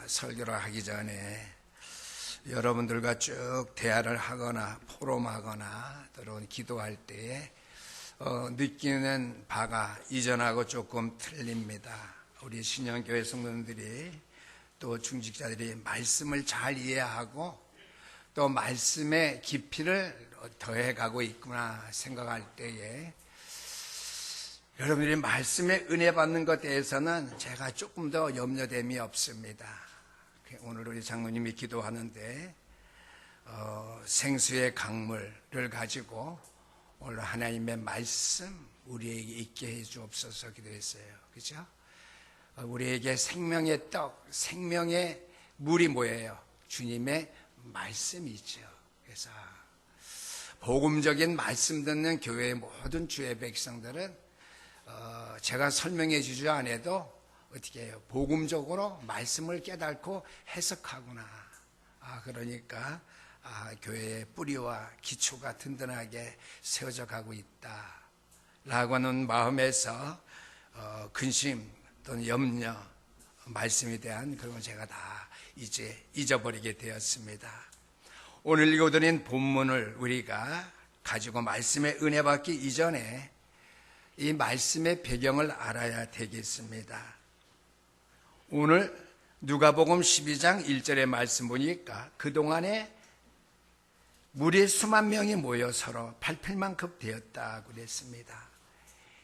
설교를 하기 전에 여러분들과 쭉 대화를 하거나 포럼하거나 또는 기도할 때에 느끼는 바가 이전하고 조금 틀립니다. 우리 신영교회 성도들이 또 중직자들이 말씀을 잘 이해하고 또 말씀의 깊이를 더해가고 있구나 생각할 때에 여러분들이 말씀에 은혜 받는 것에 대해서는 제가 조금 더 염려됨이 없습니다. 오늘 우리 장로님이 기도하는데 생수의 강물을 가지고 오늘 하나님의 말씀 우리에게 있게 해 주옵소서 기도했어요. 그렇죠? 우리에게 생명의 떡, 생명의 물이 뭐예요? 주님의 말씀이죠. 그래서 복음적인 말씀 듣는 교회의 모든 주의 백성들은 제가 설명해 주지 않아도 어떻게 해요? 복음적으로 말씀을 깨닫고 해석하구나. 그러니까 교회의 뿌리와 기초가 든든하게 세워져 가고 있다 라고 하는 마음에서 근심 또는 염려, 말씀에 대한 그런 걸 제가 다 이제 잊어버리게 되었습니다. 오늘 읽어드린 본문을 우리가 가지고 말씀의 은혜 받기 이전에 이 말씀의 배경을 알아야 되겠습니다. 오늘 누가복음 12장 1절의 말씀 보니까 그동안에 무리 수만 명이 모여 서로 팔팔만큼 되었다고 그랬습니다.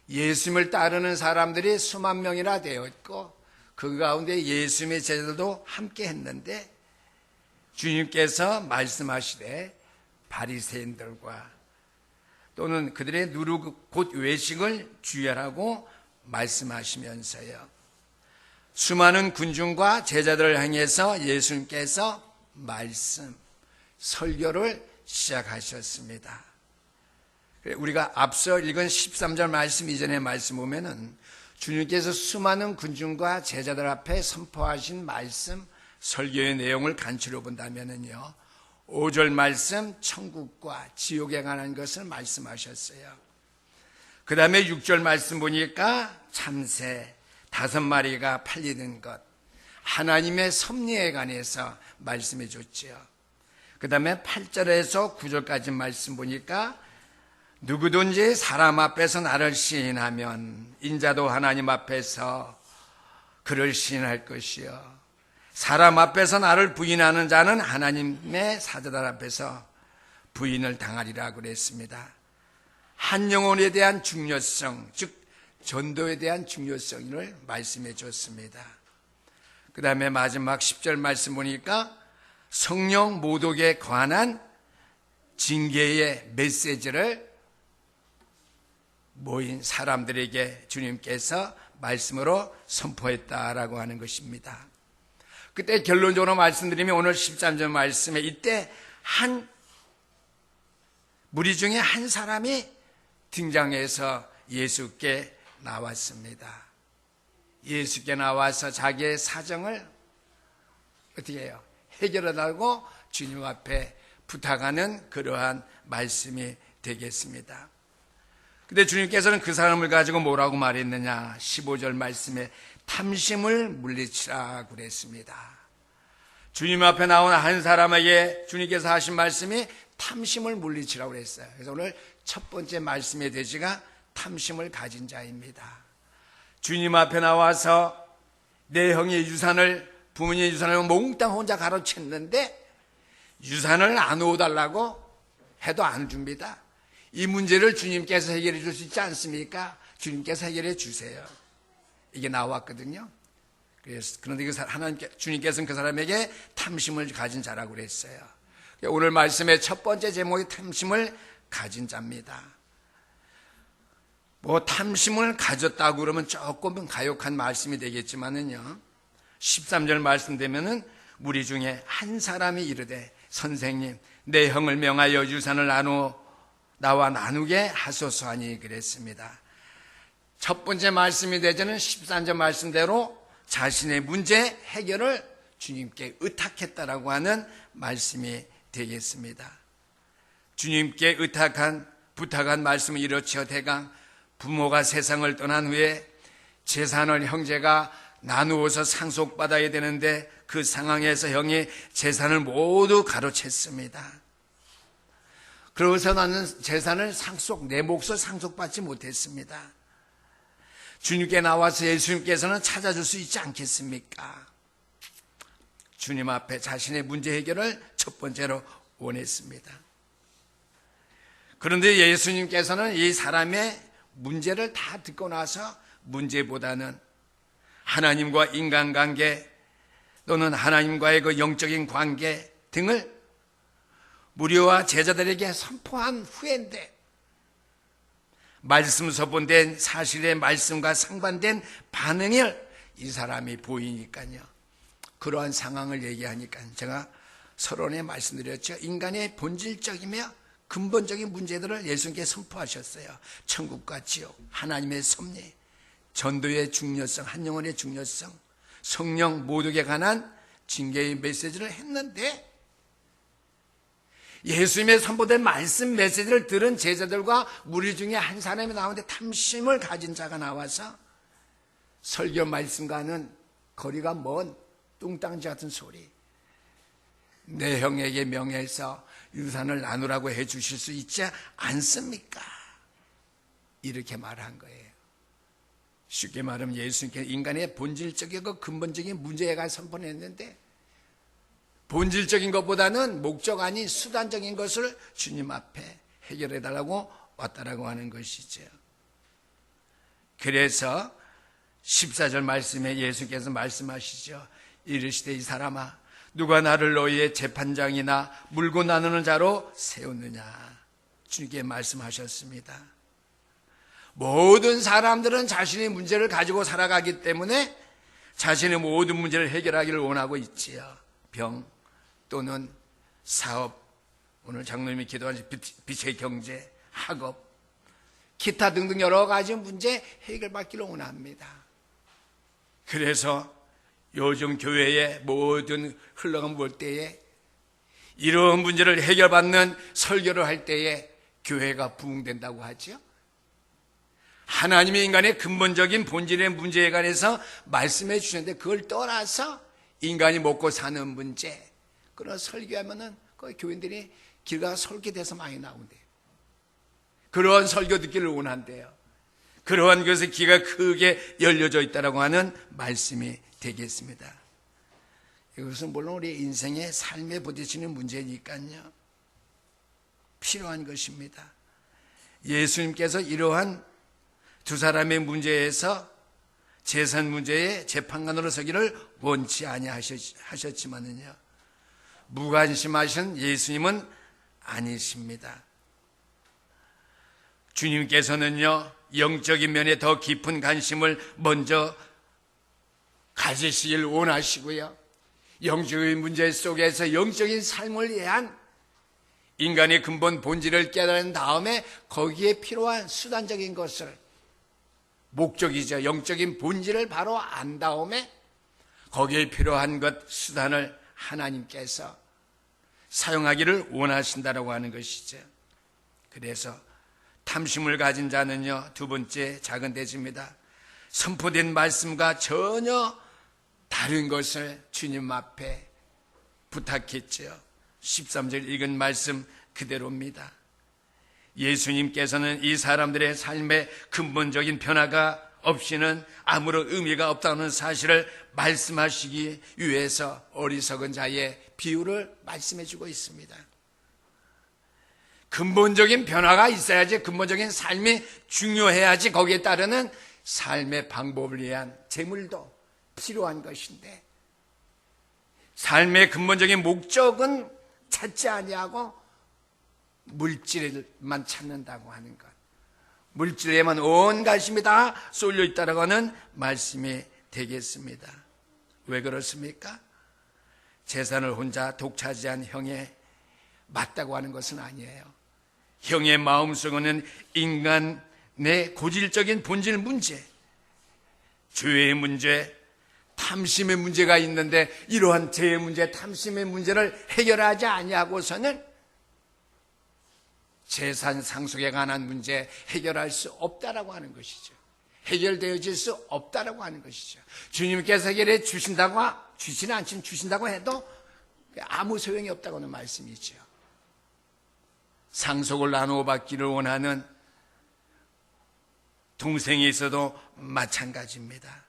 예수님을 따르는 사람들이 수만 명이나 되었고 그 가운데 예수님의 제자들도 함께 했는데 주님께서 말씀하시되 바리새인들과 또는 그들의 누룩 곧 외식을 주의하라고 말씀하시면서요. 수많은 군중과 제자들을 향해서 예수님께서 말씀, 설교를 시작하셨습니다. 우리가 앞서 읽은 13절 말씀 이전의 말씀 보면은 주님께서 수많은 군중과 제자들 앞에 선포하신 말씀, 설교의 내용을 간추려 본다면은요. 5절 말씀 천국과 지옥에 관한 것을 말씀하셨어요. 그 다음에 6절 말씀 보니까 참새 5마리가 팔리는 것, 하나님의 섭리에 관해서 말씀해 줬죠. 그 다음에 8절에서 9절까지 말씀 보니까 누구든지 사람 앞에서 나를 시인하면 인자도 하나님 앞에서 그를 시인할 것이요 사람 앞에서 나를 부인하는 자는 하나님의 사자들 앞에서 부인을 당하리라 그랬습니다. 한 영혼에 대한 중요성, 즉 전도에 대한 중요성을 말씀해 줬습니다. 그 다음에 마지막 10절 말씀 보니까 성령 모독에 관한 징계의 메시지를 모인 사람들에게 주님께서 말씀으로 선포했다라고 하는 것입니다. 그때 결론적으로 말씀드리면 오늘 13절 말씀에 이때 무리 중에 한 사람이 등장해서 예수께 나왔습니다. 예수께 나와서 자기의 사정을 어떻게 해요? 해결하라고 주님 앞에 부탁하는 그러한 말씀이 되겠습니다. 근데 주님께서는 그 사람을 가지고 뭐라고 말했느냐? 15절 말씀에 탐심을 물리치라 그랬습니다. 주님 앞에 나온 한 사람에게 주님께서 하신 말씀이 탐심을 물리치라고 그랬어요. 그래서 오늘 첫 번째 말씀의 대지가 탐심을 가진 자입니다. 주님 앞에 나와서 내 형의 유산을, 부모님의 유산을 몽땅 혼자 가로챘는데 유산을 안 오달라고 해도 안 줍니다. 이 문제를 주님께서 해결해 줄 수 있지 않습니까? 주님께서 해결해 주세요. 이게 나왔거든요. 그런데 주님께서는 그 사람에게 탐심을 가진 자라고 그랬어요. 오늘 말씀의 첫 번째 제목이 탐심을 가진 자입니다. 탐심을 가졌다고 그러면 조금은 가혹한 말씀이 되겠지만은요. 13절 말씀 되면은 무리 중에 한 사람이 이르되 선생님 내 형을 명하여 유산을 나와 나누게 하소서 하니 그랬습니다. 첫 번째 말씀이 되자는 13절 말씀대로 자신의 문제 해결을 주님께 의탁했다라고 하는 말씀이 되겠습니다. 주님께 부탁한 말씀을 이렇지요. 대강 부모가 세상을 떠난 후에 재산을 형제가 나누어서 상속받아야 되는데 그 상황에서 형이 재산을 모두 가로챘습니다. 그러고서 나는 재산을 내 몫을 상속받지 못했습니다. 주님께 나와서 예수님께서는 찾아줄 수 있지 않겠습니까? 주님 앞에 자신의 문제 해결을 첫 번째로 원했습니다. 그런데 예수님께서는 이 사람의 문제를 다 듣고 나서 문제보다는 하나님과 인간관계 또는 하나님과의 그 영적인 관계 등을 무리와 제자들에게 선포한 후인데 말씀 서본된 사실의 말씀과 상반된 반응을 이 사람이 보이니까요. 그러한 상황을 얘기하니까 제가 서론에 말씀드렸죠. 인간의 본질적이며 근본적인 문제들을 예수님께 선포하셨어요. 천국과 지옥, 하나님의 섭리, 전도의 중요성, 한 영혼의 중요성, 성령 모독에 관한 징계의 메시지를 했는데 예수님의 선포된 말씀 메시지를 들은 제자들과 무리 중에 한 사람이 나오는데 탐심을 가진 자가 나와서 설교 말씀과는 거리가 먼 뚱땅지 같은 소리, 내 형에게 명해서 유산을 나누라고 해 주실 수 있지 않습니까? 이렇게 말한 거예요. 쉽게 말하면 예수님께 인간의 본질적이고 근본적인 문제가 선포했는데 본질적인 것보다는 목적 아닌 수단적인 것을 주님 앞에 해결해 달라고 왔다라고 하는 것이죠. 그래서 14절 말씀에 예수께서 말씀하시죠. 이르시되 이 사람아 누가 나를 너희의 재판장이나 물고 나누는 자로 세웠느냐. 주님께 말씀하셨습니다. 모든 사람들은 자신의 문제를 가지고 살아가기 때문에 자신의 모든 문제를 해결하기를 원하고 있지요. 병 또는 사업, 오늘 장로님이 기도한 빛의 경제, 학업, 기타 등등 여러 가지 문제 해결받기를 원합니다. 그래서 요즘 교회의 모든 흘러감 볼 때에 이런 문제를 해결받는 설교를 할 때에 교회가 부흥된다고 하죠. 하나님의 인간의 근본적인 본질의 문제에 관해서 말씀해 주셨는데 그걸 떠나서 인간이 먹고 사는 문제, 그런 설교하면은 그 교인들이 길 가서 설교돼서 많이 나온대요. 그러한 설교 듣기를 원한대요. 그러한 것에 귀가 크게 열려져 있다라고 하는 말씀이 되겠습니다. 이것은 물론 우리 인생의 삶에 부딪히는 문제니까요. 필요한 것입니다. 예수님께서 이러한 두 사람의 문제에서 재산 문제의 재판관으로 서기를 원치 아니하셨지만은요. 무관심하신 예수님은 아니십니다. 주님께서는요. 영적인 면에 더 깊은 관심을 먼저 가지시길 원하시고요. 영적인 문제 속에서 영적인 삶을 위한 인간의 근본 본질을 깨달은 다음에 거기에 필요한 수단적인 것을 목적이죠. 영적인 본질을 바로 안 다음에 거기에 필요한 것 수단을 하나님께서 사용하기를 원하신다라고 하는 것이죠. 그래서 탐심을 가진 자는요, 두 번째 작은 대지입니다. 선포된 말씀과 전혀 다른 것을 주님 앞에 부탁했죠. 13절 읽은 말씀 그대로입니다. 예수님께서는 이 사람들의 삶의 근본적인 변화가 없이는 아무런 의미가 없다는 사실을 말씀하시기 위해서 어리석은 자의 비유를 말씀해 주고 있습니다. 근본적인 변화가 있어야지, 근본적인 삶이 중요해야지 거기에 따르는 삶의 방법을 위한 재물도 필요한 것인데 삶의 근본적인 목적은 찾지 아니하고 물질만 찾는다고 하는 것, 물질에만 온 관심이 다 쏠려 있다라고 하는 말씀이 되겠습니다. 왜 그렇습니까? 재산을 혼자 독차지한 형에 맞다고 하는 것은 아니에요. 형의 마음속에는 인간의 고질적인 본질 문제, 죄의 문제, 탐심의 문제가 있는데 이러한 죄의 문제, 탐심의 문제를 해결하지 아니하고서는 재산 상속에 관한 문제 해결할 수 없다라고 하는 것이죠. 해결되어질 수 없다라고 하는 것이죠. 주님께서 해결해 주시는 않지만 주신다고 해도 아무 소용이 없다고 하는 말씀이죠. 상속을 나누어 받기를 원하는 동생이 있어도 마찬가지입니다.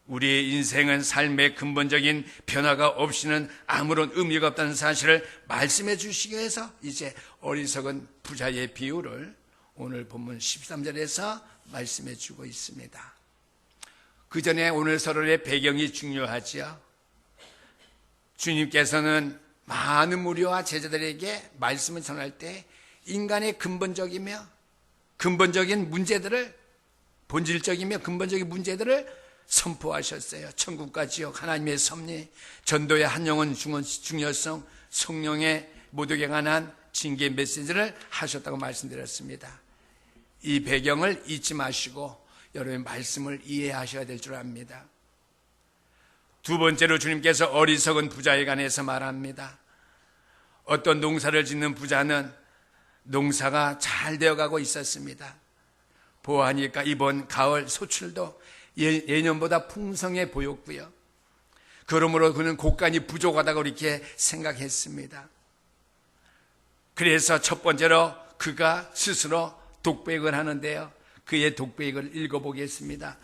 우리의 인생은 삶의 근본적인 변화가 없이는 아무런 의미가 없다는 사실을 말씀해 주시기 위해서 이제 어리석은 부자의 비유를 오늘 본문 13절에서 말씀해 주고 있습니다. 그 전에 오늘 서론의 배경이 중요하지요. 주님께서는 많은 무리와 제자들에게 말씀을 전할 때 인간의 근본적인 문제들을, 본질적이며 근본적인 문제들을 선포하셨어요. 천국과 지옥, 하나님의 섭리, 전도의 한 영혼 중요성, 성령의 모독에 관한 징계 메시지를 하셨다고 말씀드렸습니다. 이 배경을 잊지 마시고 여러분의 말씀을 이해하셔야 될 줄 압니다. 두 번째로 주님께서 어리석은 부자에 관해서 말합니다. 어떤 농사를 짓는 부자는 농사가 잘 되어가고 있었습니다. 보아하니까 이번 가을 소출도 예년보다 풍성해 보였고요. 그러므로 그는 곡간이 부족하다고 이렇게 생각했습니다. 그래서 첫 번째로 그가 스스로 독백을 하는데요. 그의 독백을 읽어보겠습니다.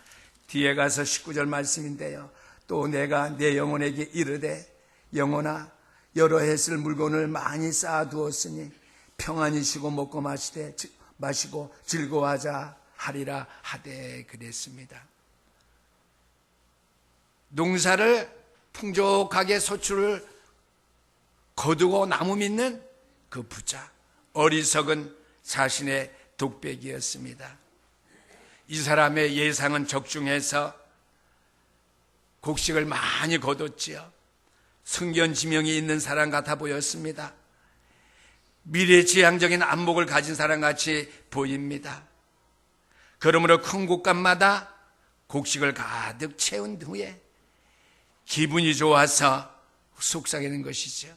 뒤에 가서 19절 말씀인데요. 또 내가 내 영혼에게 이르되 영혼아 여러 해 쓸 물건을 많이 쌓아두었으니 평안히 쉬고 먹고 마시고 즐거워하자 하리라 하되 그랬습니다. 농사를 풍족하게 소출을 거두고 나무 믿는 그 부자, 어리석은 자신의 독백이었습니다. 이 사람의 예상은 적중해서 곡식을 많이 거뒀지요. 성견지명이 있는 사람 같아 보였습니다. 미래지향적인 안목을 가진 사람같이 보입니다. 그러므로 큰 곡간마다 곡식을 가득 채운 후에 기분이 좋아서 속삭이는 것이죠.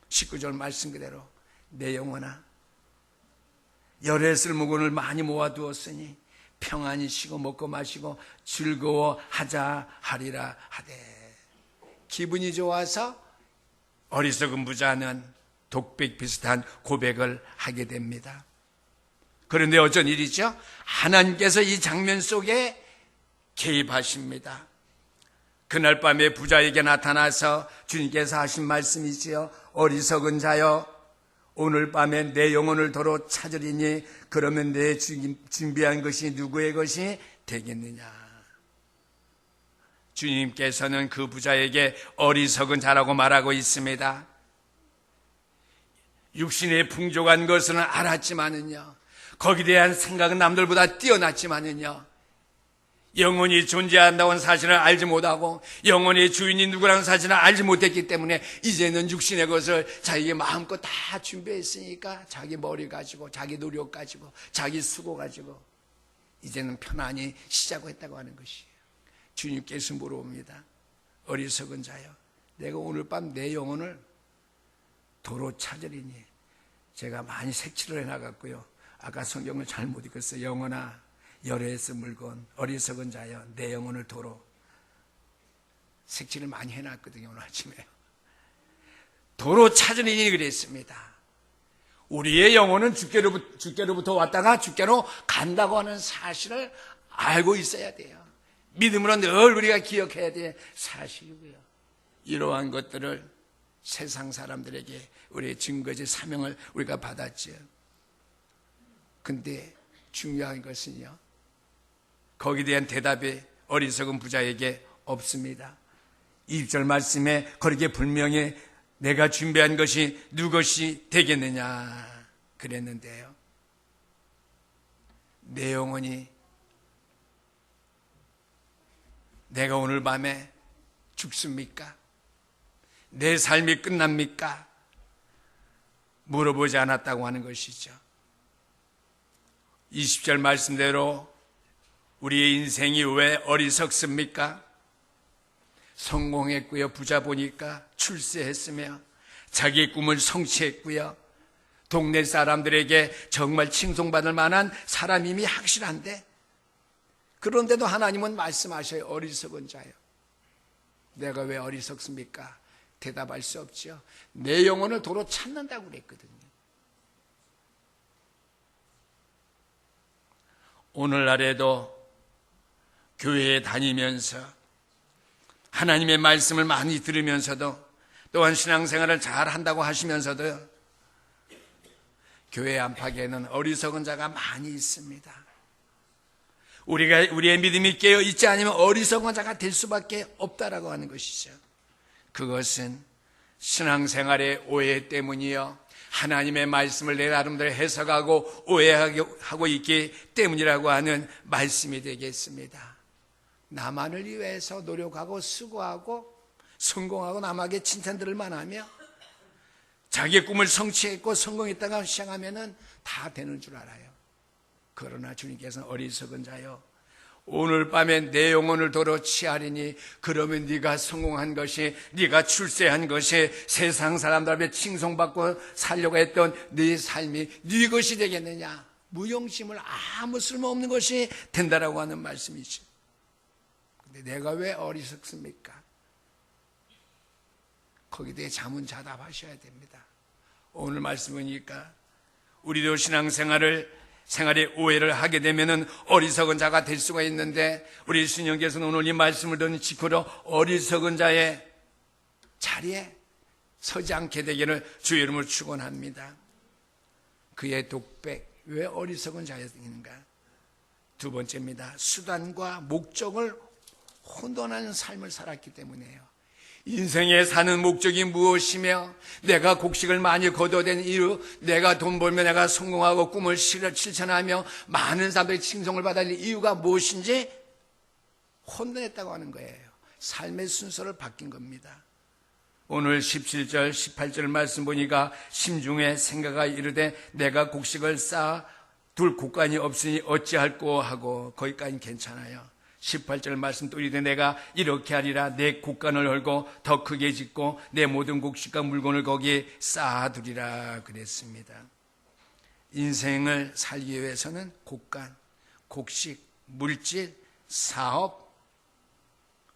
19절 말씀 그대로 내 영혼아 여러 해 쓸 물건을 많이 모아두었으니 평안히 쉬고 먹고 마시고 즐거워하자 하리라 하되. 기분이 좋아서 어리석은 부자는 독백 비슷한 고백을 하게 됩니다. 그런데 어쩐 일이죠? 하나님께서 이 장면 속에 개입하십니다. 그날 밤에 부자에게 나타나서 주님께서 하신 말씀이지요. 어리석은 자여 오늘 밤에 내 영혼을 도로 찾으리니 그러면 내 준비한 것이 누구의 것이 되겠느냐. 주님께서는 그 부자에게 어리석은 자라고 말하고 있습니다. 육신에 풍족한 것은 알았지만은요, 거기에 대한 생각은 남들보다 뛰어났지만은요, 영혼이 존재한다는 사실을 알지 못하고 영혼의 주인이 누구라는 사실을 알지 못했기 때문에 이제는 육신의 것을 자기의 마음껏 다 준비했으니까 자기 머리 가지고 자기 노력 가지고 자기 수고 가지고 이제는 편안히 쉬자고 했다고 하는 것이에요. 주님께서 물어봅니다. 어리석은 자여 내가 오늘 밤 내 영혼을 도로 찾으리니. 제가 많이 색칠을 해나갔고요. 아까 성경을 잘못 읽었어요. 영혼아 여러 해 쓸 물건 어리석은 자여 내 영혼을 도로. 색칠을 많이 해놨거든요. 오늘 아침에 도로 찾으리니 그랬습니다. 우리의 영혼은 주께로부터 왔다가 주께로 간다고 하는 사실을 알고 있어야 돼요. 믿음으로 늘 우리가 기억해야 될 사실이고요. 이러한 것들을 세상 사람들에게 우리의 증거지 사명을 우리가 받았죠. 근데 중요한 것은요, 거기에 대한 대답이 어리석은 부자에게 없습니다. 20절 말씀에 그렇게 분명히 내가 준비한 것이 누것이 되겠느냐 그랬는데요. 내 영혼이 내가 오늘 밤에 죽습니까? 내 삶이 끝납니까? 물어보지 않았다고 하는 것이죠. 20절 말씀대로 우리의 인생이 왜 어리석습니까? 성공했고요. 부자 보니까 출세했으며 자기의 꿈을 성취했고요. 동네 사람들에게 정말 칭송받을 만한 사람임이 확실한데 그런데도 하나님은 말씀하셔요. 어리석은 자요. 내가 왜 어리석습니까? 대답할 수 없죠. 내 영혼을 도로 찾는다고 그랬거든요. 오늘날에도 교회에 다니면서 하나님의 말씀을 많이 들으면서도 또한 신앙생활을 잘 한다고 하시면서도 교회 안팎에는 어리석은 자가 많이 있습니다. 우리의 믿음이 깨어 있지 않으면 어리석은 자가 될 수밖에 없다라고 하는 것이죠. 그것은 신앙생활의 오해 때문이요, 하나님의 말씀을 내 나름대로 해석하고 오해하고 있기 때문이라고 하는 말씀이 되겠습니다. 나만을 위해서 노력하고 수고하고 성공하고 남에게 칭찬들을 만하며 자기의 꿈을 성취했고 성공했다가 시작하면 다 되는 줄 알아요. 그러나 주님께서는 어리석은 자요, 오늘 밤에 내 영혼을 도로 취하리니 그러면 네가 성공한 것이, 네가 출세한 것이, 세상 사람들 앞에 칭송받고 살려고 했던 네 삶이 네 것이 되겠느냐? 무용심을 아무 쓸모없는 것이 된다라고 하는 말씀이죠. 근데 내가 왜 어리석습니까? 거기에 대해 자문자답하셔야 됩니다. 오늘 말씀이니까 우리도 생활의 오해를 하게 되면은 어리석은 자가 될 수가 있는데, 우리 신령께서는 오늘 이 말씀을 듣는 직후로 어리석은 자의 자리에 서지 않게 되기를 주의 이름으로 축원합니다. 그의 독백, 왜 어리석은 자였는가? 두 번째입니다. 수단과 목적을 혼돈하는 삶을 살았기 때문이에요. 인생에 사는 목적이 무엇이며, 내가 곡식을 많이 거둬낸 이유, 내가 돈 벌면 내가 성공하고 꿈을 실천하며 많은 사람들의 칭송을 받아야 할 이유가 무엇인지 혼돈했다고 하는 거예요. 삶의 순서를 바뀐 겁니다. 오늘 17절 18절 말씀 보니까 심중에 생각하 이르되 내가 곡식을 쌓아둘 곳간이 없으니 어찌할꼬 하고, 거기까지는 괜찮아요. 18절 말씀 또 이르되 내가 이렇게 하리라, 내 곡간을 헐고 더 크게 짓고 내 모든 곡식과 물건을 거기에 쌓아두리라 그랬습니다. 인생을 살기 위해서는 곡간, 곡식, 물질, 사업,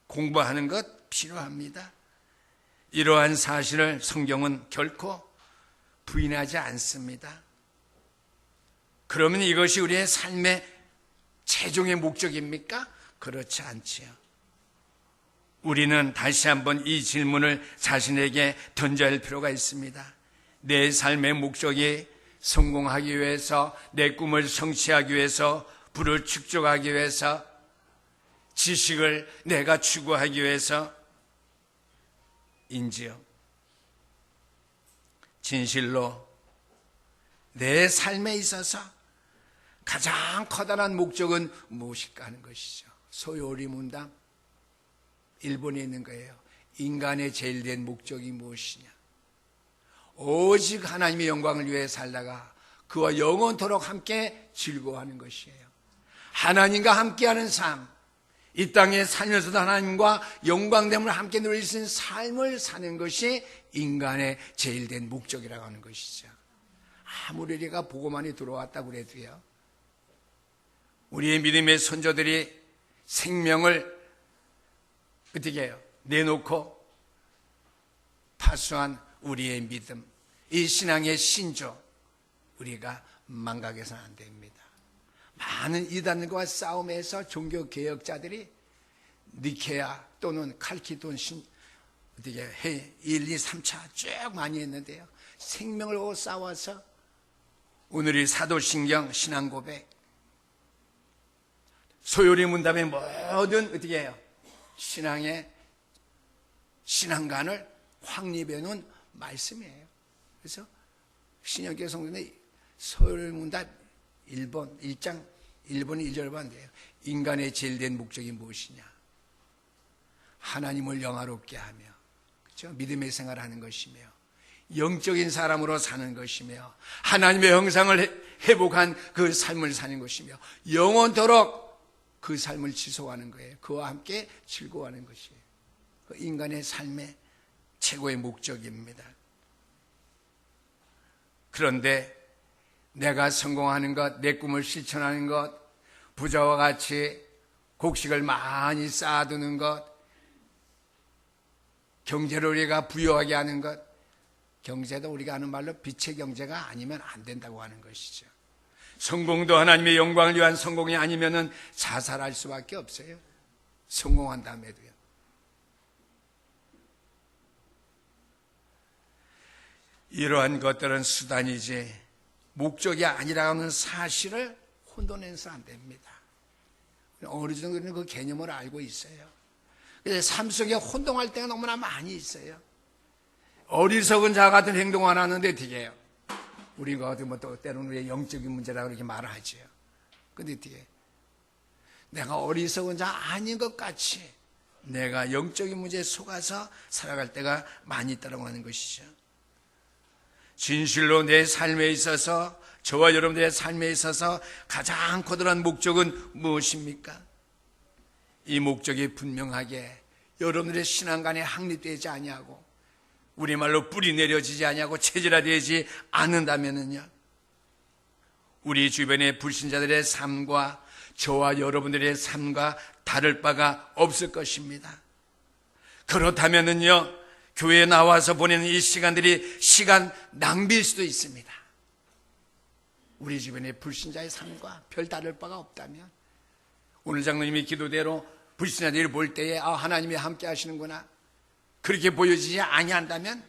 공부하는 것 필요합니다. 이러한 사실을 성경은 결코 부인하지 않습니다. 그러면 이것이 우리의 삶의 최종의 목적입니까? 그렇지 않지요. 우리는 다시 한번 이 질문을 자신에게 던져야 할 필요가 있습니다. 내 삶의 목적이 성공하기 위해서, 내 꿈을 성취하기 위해서, 부를 축적하기 위해서, 지식을 내가 추구하기 위해서 인지요. 진실로 내 삶에 있어서 가장 커다란 목적은 무엇일까 하는 것이죠. 소요리 문답, 일본에 있는 거예요. 인간의 제일 된 목적이 무엇이냐? 오직 하나님의 영광을 위해 살다가 그와 영원토록 함께 즐거워하는 것이에요. 하나님과 함께하는 삶, 이 땅에 살면서도 하나님과 영광됨을 함께 누릴 수 있는 삶을 사는 것이 인간의 제일 된 목적이라고 하는 것이죠. 아무리 우리가 보고만이 들어왔다고 그래도요, 우리의 믿음의 선조들이 생명을 어떻게 해요? 내놓고 파수한 우리의 믿음, 이 신앙의 신조, 우리가 망각해서는 안 됩니다. 많은 이단과 싸움에서 종교개혁자들이 니케아 또는 칼키돈 어떻게 해 1, 2, 3차 쭉 많이 했는데요, 생명을 보고 싸워서 오늘의 사도신경 신앙고백, 소요리 문답의 모든 어떻게 해요? 신앙관을 확립해 놓은 말씀이에요. 그래서 신약의 성경에 소요리 문답 1번 1장 1번 1절 반대예요. 인간의 제일 된 목적이 무엇이냐? 하나님을 영화롭게 하며, 그렇죠? 믿음의 생활을 하는 것이며, 영적인 사람으로 사는 것이며, 하나님의 형상을 회복한 그 삶을 사는 것이며, 영원토록 그 삶을 지속하는 거예요. 그와 함께 즐거워하는 것이에요. 그 인간의 삶의 최고의 목적입니다. 그런데 내가 성공하는 것, 내 꿈을 실천하는 것, 부자와 같이 곡식을 많이 쌓아두는 것, 경제를 우리가 부유하게 하는 것, 경제도 우리가 하는 말로 빛의 경제가 아니면 안 된다고 하는 것이죠. 성공도 하나님의 영광을 위한 성공이 아니면 자살할 수밖에 없어요. 성공한 다음에도요. 이러한 것들은 수단이지 목적이 아니라는 사실을 혼돈해서 안 됩니다. 어느 정도는 그 개념을 알고 있어요. 그래서 삶 속에 혼동할 때가 너무나 많이 있어요. 어리석은 자 같은 행동을 하는데 어떻게 해요? 우리가 어디 또 때로는 왜 영적인 문제라고 그렇게 말을 하죠. 근데 어떻게 내가 어리석은 자 아닌 것 같이 내가 영적인 문제에 속아서 살아갈 때가 많이 있다고 하는 것이죠. 진실로 내 삶에 있어서, 저와 여러분들의 삶에 있어서 가장 커다란 목적은 무엇입니까? 이 목적이 분명하게 여러분들의 신앙관에 확립되지 아니하고 우리말로 뿌리 내려지지 아니하고 체질화되지 않는다면요, 우리 주변의 불신자들의 삶과 저와 여러분들의 삶과 다를 바가 없을 것입니다. 그렇다면요, 교회에 나와서 보내는 이 시간들이 시간 낭비일 수도 있습니다. 우리 주변의 불신자의 삶과 별 다를 바가 없다면, 오늘 장로님이 기도대로 불신자들이 볼 때에 하나님이 함께 하시는구나, 그렇게 보여지지 아니한다면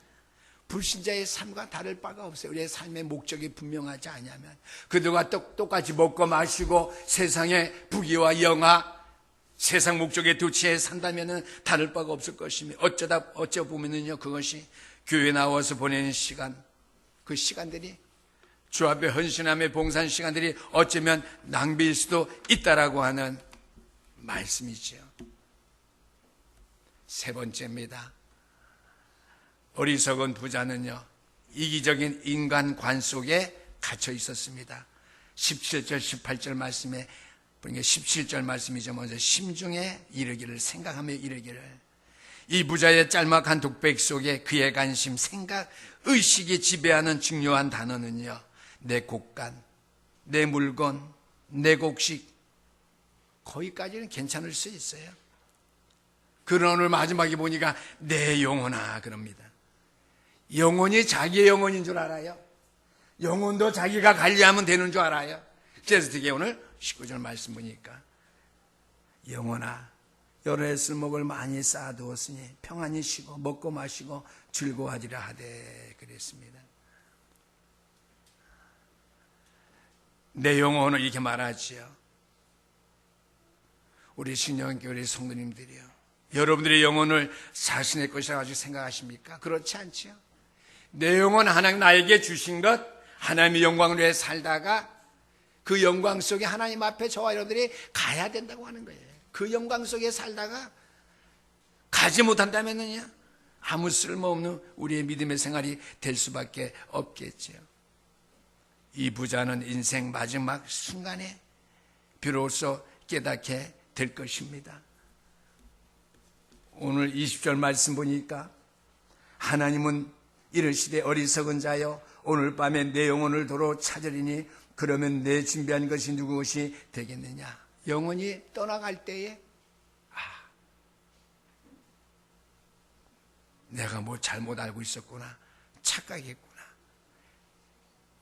불신자의 삶과 다를 바가 없어요. 우리의 삶의 목적이 분명하지 않으면 그들과 똑같이 먹고 마시고 세상의 부귀와 영화, 세상 목적에 도취해 산다면 다를 바가 없을 것입니다. 어쩌 보면은요, 그것이 교회 나와서 보내는 시간, 그 시간들이 주 앞에 헌신함의 봉사한 시간들이 어쩌면 낭비일 수도 있다라고 하는 말씀이죠. 세 번째입니다. 어리석은 부자는요, 이기적인 인간관 속에 갇혀 있었습니다. 17절 18절 말씀에 보니까 17절 말씀이죠. 먼저 심중에 이르기를, 생각하며 이르기를. 이 부자의 짤막한 독백 속에 그의 관심, 생각, 의식이 지배하는 중요한 단어는요, 내 곳간, 내 물건, 내 곡식, 거기까지는 괜찮을 수 있어요. 그러나 오늘 마지막에 보니까 내 영혼아 그럽니다. 영혼이 자기의 영혼인 줄 알아요. 영혼도 자기가 관리하면 되는 줄 알아요. 그래서 되게 오늘 19절 말씀 보니까 영혼아, 여러 해 쓸목을 많이 쌓아두었으니 평안히 쉬고 먹고 마시고 즐거워하리라 하되 그랬습니다. 내 영혼을 이렇게 말하지요. 우리 신령교회 성도님들이요, 여러분들의 영혼을 자신의 것이라고 아직 생각하십니까? 그렇지 않지요. 내 영혼 하나님 나에게 주신 것, 하나님의 영광을 위해 살다가 그 영광 속에 하나님 앞에 저와 여러분들이 가야 된다고 하는 거예요. 그 영광 속에 살다가 가지 못한다면요, 아무 쓸모없는 우리의 믿음의 생활이 될 수밖에 없겠죠. 이 부자는 인생 마지막 순간에 비로소 깨닫게 될 것입니다. 오늘 20절 말씀 보니까 하나님은 이르시되 어리석은 자여 오늘 밤에 내 영혼을 도로 찾으리니 그러면 내 준비한 것이 누구것이 되겠느냐. 영혼이 떠나갈 때에 내가 뭐 잘못 알고 있었구나, 착각했구나,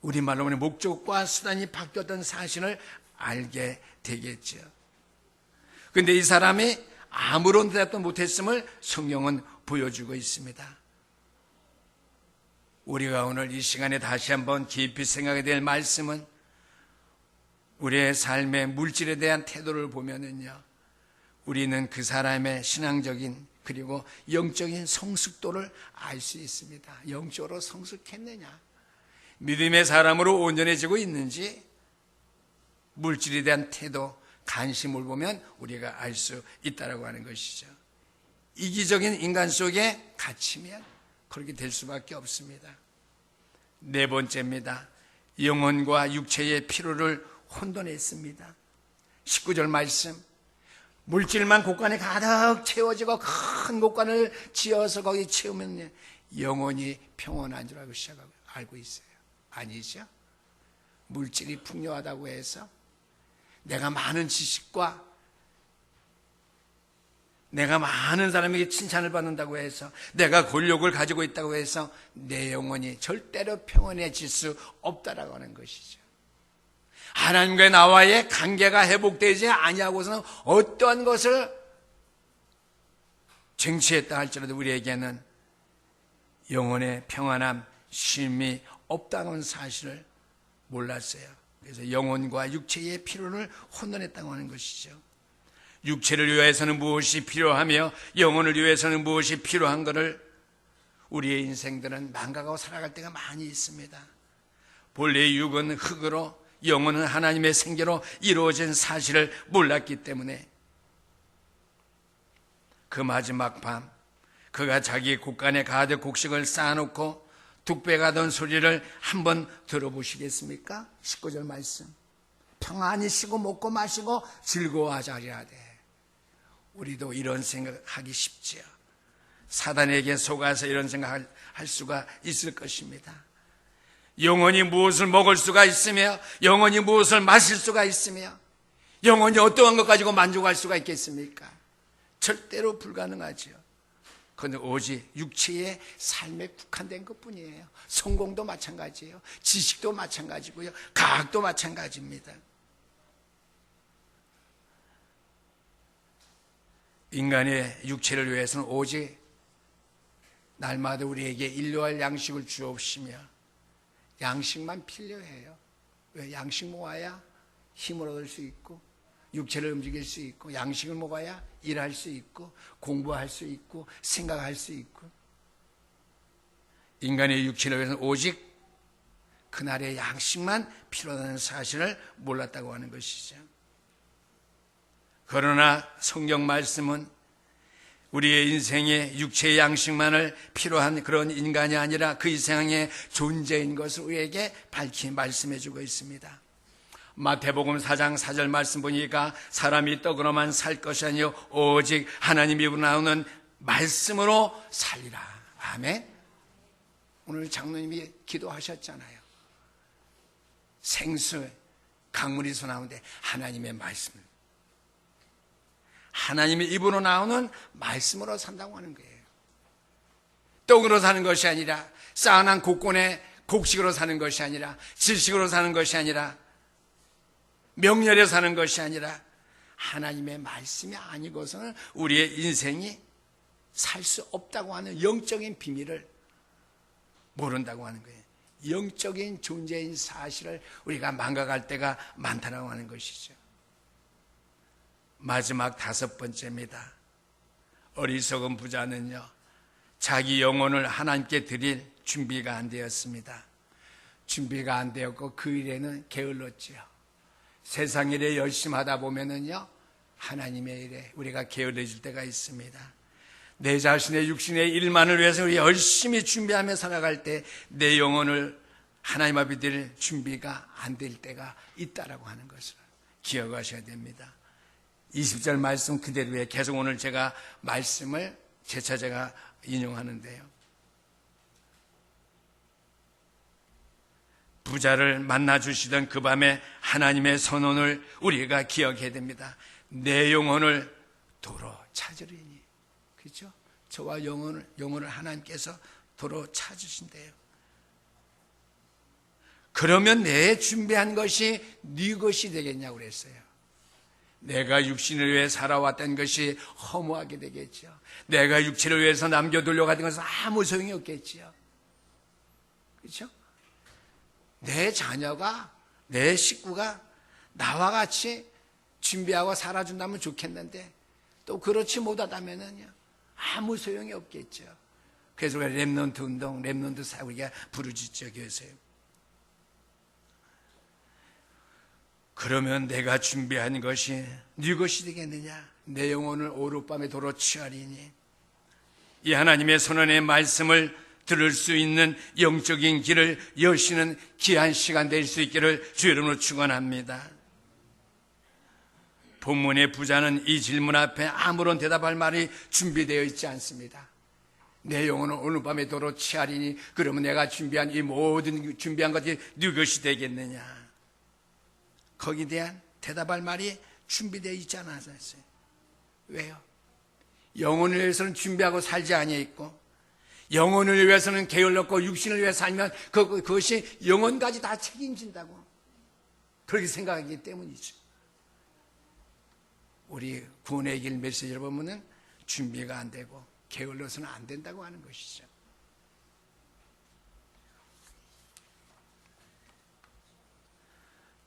우리말로 보면 목적과 수단이 바뀌었던 사실을 알게 되겠죠. 그런데 이 사람이 아무런 대답도 못했음을 성경은 보여주고 있습니다. 우리가 오늘 이 시간에 다시 한번 깊이 생각해야 될 말씀은 우리의 삶의 물질에 대한 태도를 보면은요, 우리는 그 사람의 신앙적인 그리고 영적인 성숙도를 알 수 있습니다. 영적으로 성숙했느냐, 믿음의 사람으로 온전해지고 있는지, 물질에 대한 태도, 관심을 보면 우리가 알 수 있다고 하는 것이죠. 이기적인 인간 속에 갇히면 그렇게 될 수밖에 없습니다. 네 번째입니다. 영혼과 육체의 피로를 혼돈했습니다. 19절 말씀, 물질만 곳간에 가득 채워지고 큰 곳간을 지어서 거기 채우면 영혼이 평온한 줄 알고 있어요. 아니죠. 물질이 풍요하다고 해서 내가 많은 지식과 내가 많은 사람에게 칭찬을 받는다고 해서, 내가 권력을 가지고 있다고 해서 내 영혼이 절대로 평온해질 수 없다라고 하는 것이죠. 하나님과 나와의 관계가 회복되지 아니하고서는 어떠한 것을 쟁취했다 할지라도 우리에게는 영혼의 평안함, 쉼이 없다는 사실을 몰랐어요. 그래서 영혼과 육체의 필요를 혼돈했다고 하는 것이죠. 육체를 위해서는 무엇이 필요하며 영혼을 위해서는 무엇이 필요한 것을 우리의 인생들은 망각하고 살아갈 때가 많이 있습니다. 본래 육은 흙으로, 영혼은 하나님의 생계로 이루어진 사실을 몰랐기 때문에 그 마지막 밤, 그가 자기 곡간에 가득 곡식을 쌓아놓고 둑배가던 소리를 한번 들어보시겠습니까? 19절 말씀. 평안히 쉬고 먹고 마시고 즐거워하자리라 돼. 우리도 이런 생각하기 쉽지요. 사단에게 속아서 이런 생각할 수가 있을 것입니다. 영혼이 무엇을 먹을 수가 있으며, 영혼이 무엇을 마실 수가 있으며, 영혼이 어떠한 것 가지고 만족할 수가 있겠습니까? 절대로 불가능하지요. 그런데 오직 육체의 삶에 국한된 것뿐이에요. 성공도 마찬가지예요. 지식도 마찬가지고요. 과학도 마찬가지입니다. 인간의 육체를 위해서는 오직 날마다 우리에게 일용할 양식을 주옵시며, 양식만 필요해요. 왜? 양식 모아야 힘을 얻을 수 있고 육체를 움직일 수 있고, 양식을 먹어야 일할 수 있고 공부할 수 있고 생각할 수 있고. 인간의 육체를 위해서는 오직 그날의 양식만 필요하다는 사실을 몰랐다고 하는 것이죠. 그러나 성경 말씀은 우리의 인생에 육체의 양식만을 필요한 그런 인간이 아니라 그 이상의 존재인 것을 우리에게 밝히 말씀해 주고 있습니다. 마태복음 4장 4절 말씀 보니까 사람이 떡으로만 살 것이 아니요 오직 하나님 입으로 나오는 말씀으로 살리라. 아멘. 오늘 장로님이 기도하셨잖아요. 생수 강물에서 나오는데 하나님의 말씀, 하나님의 입으로 나오는 말씀으로 산다고 하는 거예요. 떡으로 사는 것이 아니라, 쌓아난 곡간의 곡식으로 사는 것이 아니라, 지식으로 사는 것이 아니라, 명렬에 사는 것이 아니라, 하나님의 말씀이 아니고서는 우리의 인생이 살 수 없다고 하는 영적인 비밀을 모른다고 하는 거예요. 영적인 존재인 사실을 우리가 망각할 때가 많다고 하는 것이죠. 마지막 5번째입니다. 어리석은 부자는요, 자기 영혼을 하나님께 드릴 준비가 안 되었습니다. 준비가 안 되었고 그 일에는 게을렀지요. 세상 일에 열심히 하다 보면은요, 하나님의 일에 우리가 게을러질 때가 있습니다. 내 자신의 육신의 일만을 위해서 우리 열심히 준비하며 살아갈 때 내 영혼을 하나님 앞에 드릴 준비가 안 될 때가 있다라고 하는 것을 기억하셔야 됩니다. 20절 말씀 그대로에 계속 오늘 제가 말씀을 재차 제가 인용하는데요. 부자를 만나 주시던 그 밤에 하나님의 선언을 우리가 기억해야 됩니다. 내 영혼을 도로 찾으리니. 그렇죠? 저와 영혼을 하나님께서 도로 찾으신대요. 그러면 내 준비한 것이 네 것이 되겠냐고 그랬어요. 내가 육신을 위해 살아왔던 것이 허무하게 되겠죠. 내가 육체를 위해서 남겨두려고 하던 것은 아무 소용이 없겠지요. 그렇죠? 내 자녀가, 내 식구가 나와 같이 준비하고 살아준다면 좋겠는데 또 그렇지 못하다면은요, 아무 소용이 없겠죠. 그래서 우리가 렘넌트 운동, 렘넌트 사역을 부르짖죠, 교회에서요. 그러면 내가 준비한 것이 네 것이 되겠느냐? 내 영혼을 오룻밤에 도로 취하리니. 이 하나님의 선언의 말씀을 들을 수 있는 영적인 길을 여시는 귀한 시간 될 수 있기를 주의 이름으로 축원합니다. 본문의 부자는 이 질문 앞에 아무런 대답할 말이 준비되어 있지 않습니다. 내 영혼을 오늘 밤에 도로 취하리니 그러면 내가 준비한 이 모든 준비한 것이 네 것이 되겠느냐? 거기에 대한 대답할 말이 준비되어 있지 않았어요. 왜요? 영혼을 위해서는 준비하고 살지 아니했고 영혼을 위해서는 게을렀고 육신을 위해 살면 그것이 영혼까지 다 책임진다고 그렇게 생각하기 때문이죠. 우리 구원의 길 메시지를 보면은 준비가 안 되고 게을러서는 안 된다고 하는 것이죠.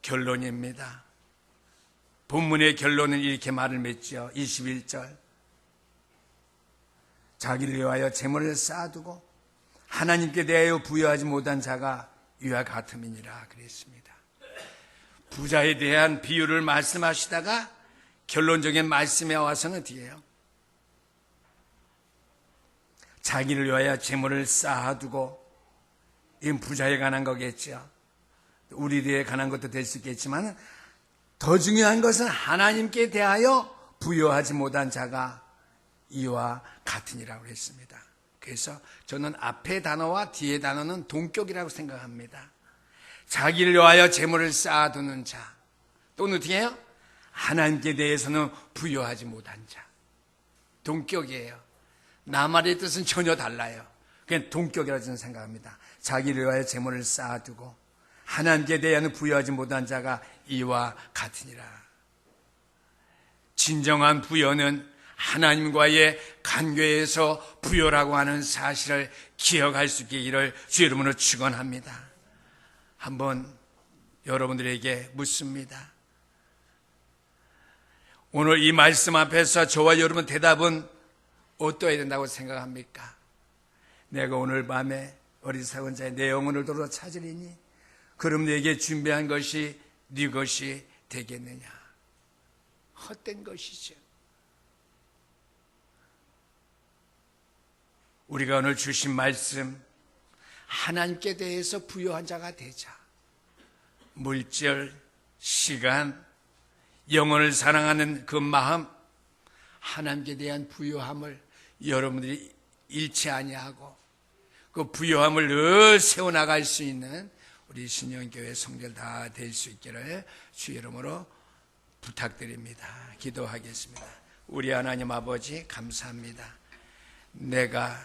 결론입니다. 본문의 결론은 이렇게 말을 맺죠. 21절. 자기를 위하여 재물을 쌓아두고 하나님께 대하여 부여하지 못한 자가 이와 같음이니라 그랬습니다. 부자에 대한 비유를 말씀하시다가 결론적인 말씀에 와서는 어떻게 해요? 자기를 위하여 재물을 쌓아두고 이건 부자에 관한 거겠죠. 우리들에 관한 것도 될 수 있겠지만 더 중요한 것은 하나님께 대하여 부여하지 못한 자가 이와 같으니라고 했습니다. 그래서 저는 앞의 단어와 뒤의 단어는 동격이라고 생각합니다. 자기를 위하여 재물을 쌓아두는 자 또는 어떻게 해요? 하나님께 대해서는 부여하지 못한 자. 동격이에요. 나말의 뜻은 전혀 달라요. 그냥 동격이라고 저는 생각합니다. 자기를 위하여 재물을 쌓아두고 하나님께 대하여는 부여하지 못한 자가 이와 같으니라. 진정한 부여는 하나님과의 관계에서 부여라고 하는 사실을 기억할 수 있기를 주의 이름으로 축원합니다. 한번 여러분들에게 묻습니다. 오늘 이 말씀 앞에서 저와 여러분 대답은 어떠해야 된다고 생각합니까? 내가 오늘 밤에 어리석은 자의 내 영혼을 도로 찾으리니 그럼 내게 준비한 것이 네 것이 되겠느냐? 헛된 것이죠. 우리가 오늘 주신 말씀 하나님께 대해서 부여한 자가 되자. 물질, 시간, 영혼을 사랑하는 그 마음 하나님께 대한 부여함을 여러분들이 잃지 아니하고 그 부여함을 늘 세워나갈 수 있는 우리 신영교회 성도들 다 될 수 있기를 주의 이름으로 부탁드립니다. 기도하겠습니다. 우리 하나님 아버지 감사합니다. 내가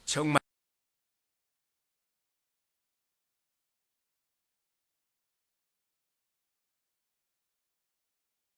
정말